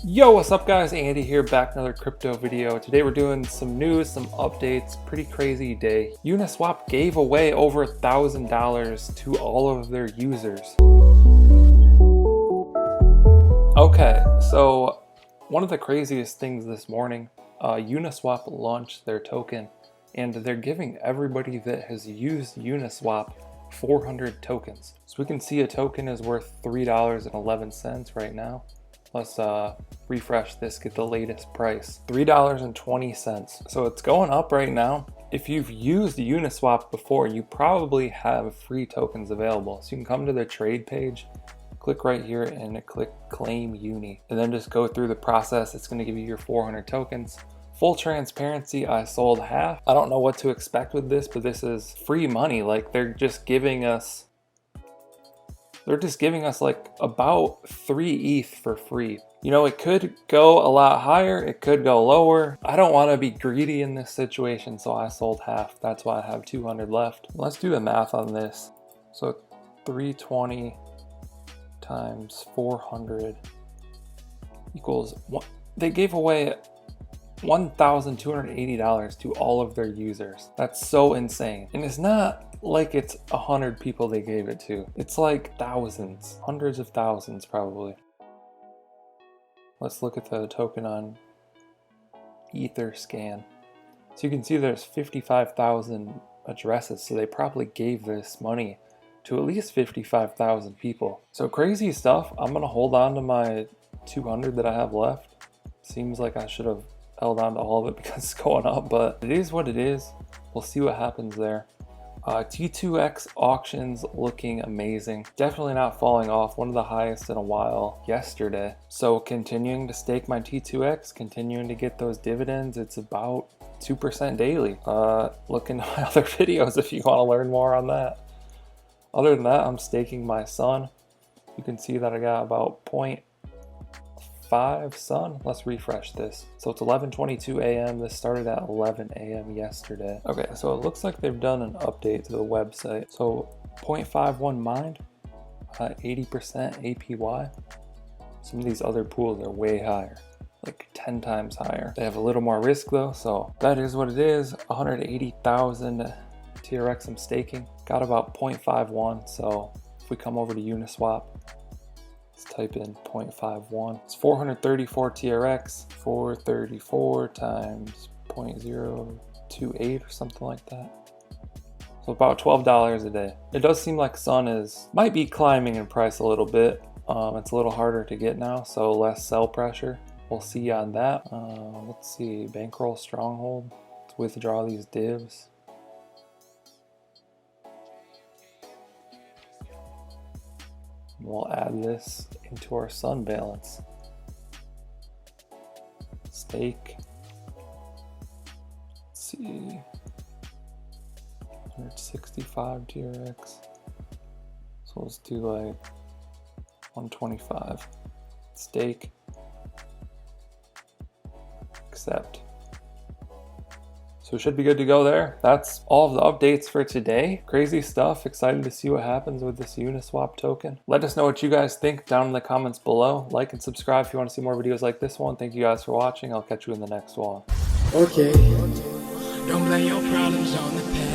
Yo, what's up guys? Andy here, back another crypto video. Today we're doing some news, some updates, pretty crazy day. Uniswap gave away over $1,000 to all of their users. Okay, so one of the craziest things this morning, Uniswap launched their token and they're giving everybody that has used Uniswap 400 tokens. So we can see a token is worth $3.11 right now. Let's refresh this, get the latest price. $3.20. So it's going up right now. If you've used Uniswap before, you probably have free tokens available. So you can come to the trade page, click right here and click claim Uni. And then just go through the process. It's gonna give you your 400 tokens. Full transparency, I sold half. I don't know what to expect with this, but this is free money. Like they're just giving us like about 3 ETH for free. You know, it could go a lot higher, it could go lower. I don't want to be greedy in this situation, so I sold half. That's why I have 200 left. Let's do the math on this. So 320 times 400 equals one. They gave away $1,280 to all of their users. That's so insane. And it's not like it's 100 people they gave it to. It's like thousands, hundreds of thousands probably. Let's look at the token on Etherscan. So you can see there's 55,000 addresses, so they probably gave this money to at least 55,000 people. So crazy stuff. I'm gonna hold on to my 200 that I have left. Seems like I should have held on to all of it because it's going up, but it is what it is. We'll see what happens there. T2X auctions looking amazing. Definitely not falling off. One of the highest in a while yesterday. So continuing to stake my T2X, continuing to get those dividends. It's about 2% daily. Look into my other videos if you want to learn more on that. Other than that, I'm staking my sun. You can see that I got about 0.5 sun. Let's refresh this. So it's 11:22 a.m. This started at 11 a.m. yesterday. Okay, so it looks like they've done an update to the website. So 0.51 mined, 80% APY. Some of these other pools are way higher, like 10 times higher. They have a little more risk though, so that is what it is. 180,000 TRX I'm staking. Got about 0.51, so if we come over to Uniswap, type in 0.51. It's 434 TRX. 434 times 0.028 or something like that. So about $12 a day. It does seem like Sun might be climbing in price a little bit. It's a little harder to get now, so less sell pressure. We'll see on that. Let's see, bankroll stronghold. Let's withdraw these divs. We'll add this into our sun balance. Stake. Let's see. 165 TRX. So let's do like 125. Stake. Accept. So it should be good to go there. That's all of the updates for today. Crazy stuff. Excited to see what happens with this Uniswap token. Let us know what you guys think down in the comments below. Like and subscribe if you want to see more videos like this one. Thank you guys for watching. I'll catch you in the next one. Okay. Don't blame your problems on the past.